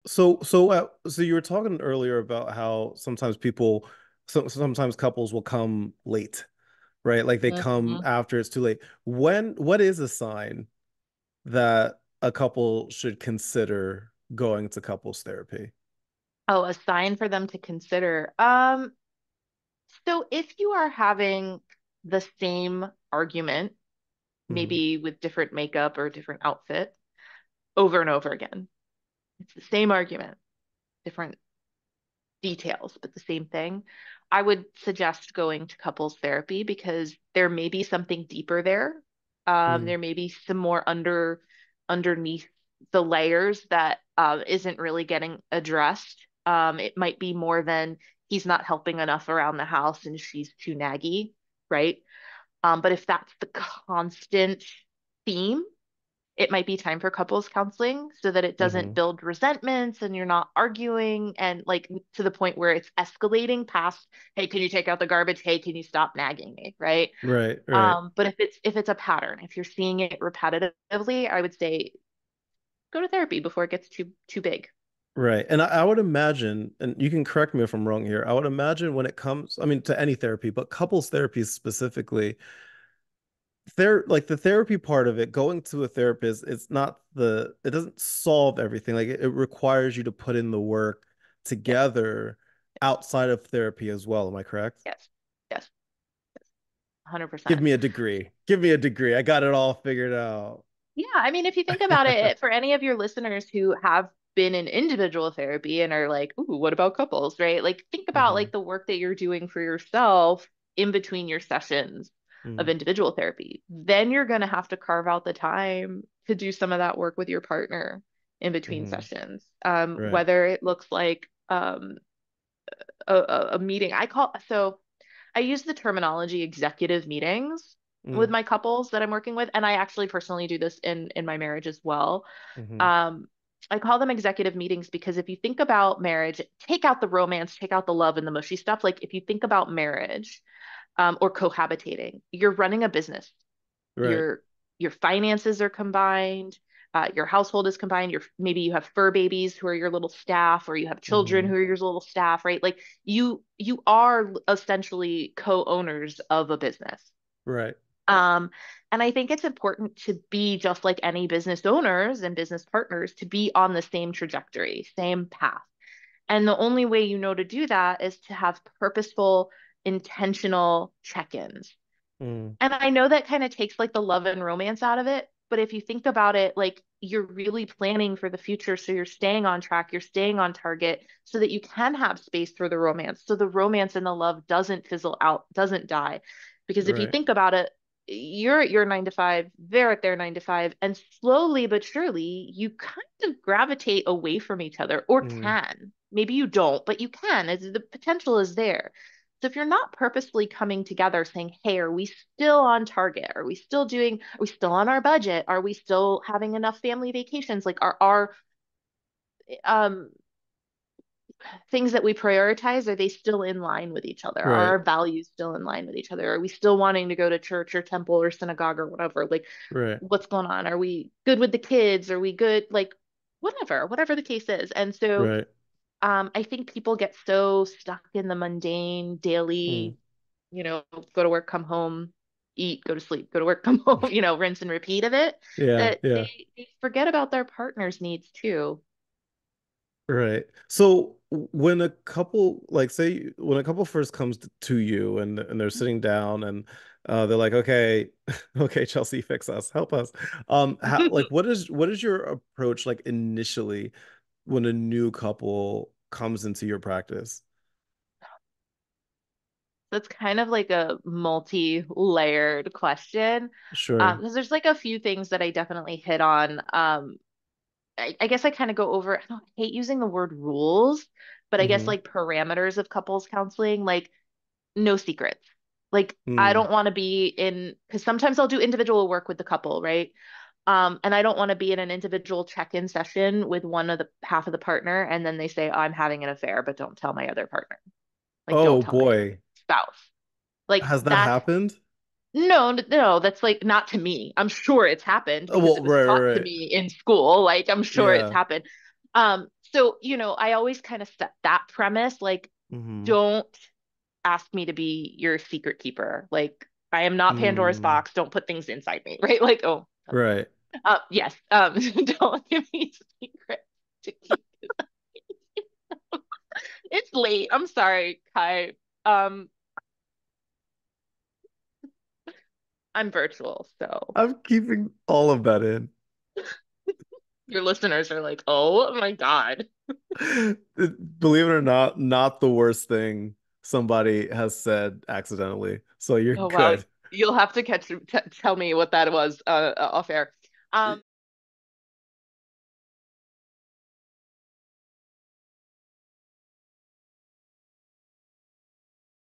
So you were talking earlier about how sometimes couples will come late, right? Like they come Mhm. after it's too late. What is a sign that a couple should consider going to couples therapy? Oh, a sign for them to consider. So if you are having the same argument, Hmm. maybe with different makeup or different outfit over and over again, it's the same argument, different details, but the same thing. I would suggest going to couples therapy because there may be something deeper there. Mm. There may be some more underneath the layers that isn't really getting addressed. It might be more than he's not helping enough around the house and she's too naggy, right? But if that's the constant theme, it might be time for couples counseling so that it doesn't Hmm. build resentments and you're not arguing and like to the point where it's escalating past, hey, can you take out the garbage? Hey, can you stop nagging me? Right. Right, right, But if it's a pattern, if you're seeing it repetitively, I would say go to therapy before it gets too big. right. And I would imagine, and you can correct me if I'm wrong here, I would imagine when it comes, I mean, to any therapy, but couples therapy specifically, like the therapy part of it, going to a therapist, it doesn't solve everything. Like it requires you to put in the work Yes, together outside of therapy as well. Am I correct? yes, yes, 100%. Give me a degree. Give me a degree. I got it all figured out. Yeah, I mean, if you think about it, for any of your listeners who have been in individual therapy and are like, ooh, what about couples, right? Like, think about Hmm. like the work that you're doing for yourself in between your sessions of Mm. individual therapy. Then you're going to have to carve out the time to do some of that work with your partner in between Hmm. sessions. Right. Whether it looks like a meeting. I use the terminology executive meetings with Mm. my couples that I'm working with, and I actually personally do this in my marriage as well. Hmm. Um, I call them executive meetings because if you think about marriage, take out the romance, take out the love and the mushy stuff. Like if you think about marriage, or cohabitating, you're running a business. Right. Your finances are combined. Your household is combined. Maybe you have fur babies who are your little staff, or you have children Hmm. who are your little staff, right? Like you are essentially co-owners of a business. Right. Um, and I think it's important to be just like any business owners and business partners to be on the same trajectory, same path. And the only way you know to do that is to have purposeful, intentional check-ins. Mm. And I know that kind of takes like the love and romance out of it, but if you think about it, like you're really planning for the future. So you're staying on track, you're staying on target so that you can have space for the romance. So the romance and the love doesn't fizzle out, doesn't die. Because if you Right. think about it, you're at your 9 to 5, they're at their 9 to 5, and slowly but surely you kind of gravitate away from each other, or Mm. can. Maybe you don't, but you can, as the potential is there. So if you're not purposely coming together saying, hey, are we still on target? Are we still on our budget? Are we still having enough family vacations? Like are our um things that we prioritize, are they still in line with each other? Are Right. our values still in line with each other? Are we still wanting to go to church or temple or synagogue or whatever? Like Right. what's going on? Are we good with the kids? Are we good? Like whatever the case is. And so Right. I think people get so stuck in the mundane Mm. daily, go to work, come home, eat, go to sleep, go to work, come home, rinse and repeat of it, Yeah. that Yeah. they forget about their partner's needs too. Right. So when a couple, like say when a couple first comes to you and they're sitting down and they're like, okay, okay, Chelsea, fix us, help us. Like what is your approach like initially when a new couple comes into your practice? That's kind of like a multi-layered question. Sure. Because there's like a few things that I definitely hit on. I guess I kind of go over, I don't hate using the word rules, but I guess Mm-hmm. like parameters of couples counseling, like no secrets. Like I Mm. don't want to be in, because sometimes I'll do individual work with the couple, right? And I don't want to be in an individual check-in session with one of the half of the partner, and then they say, I'm having an affair, but don't tell my other partner. Like, don't Oh tell my other boy. spouse. Like Has that that's happened? no, that's like not to me. I'm sure it's happened Oh, because well, it was right, taught right, to right. me in school. Like I'm sure it's Yeah. happened. Um, So, I always kind of set that premise, like, Hmm. don't ask me to be your secret keeper. Like, I am not Pandora's Mm, box. Don't put things inside me, right? Like, oh, right. yes. Don't give me a secret to keep. It's late. I'm sorry, Kai. Um, I'm virtual, so I'm keeping all of that in. your listeners are like, oh my God. Believe it or not, not the worst thing somebody has said accidentally. So you're Oh wow. good. You'll have to tell me what that was off air.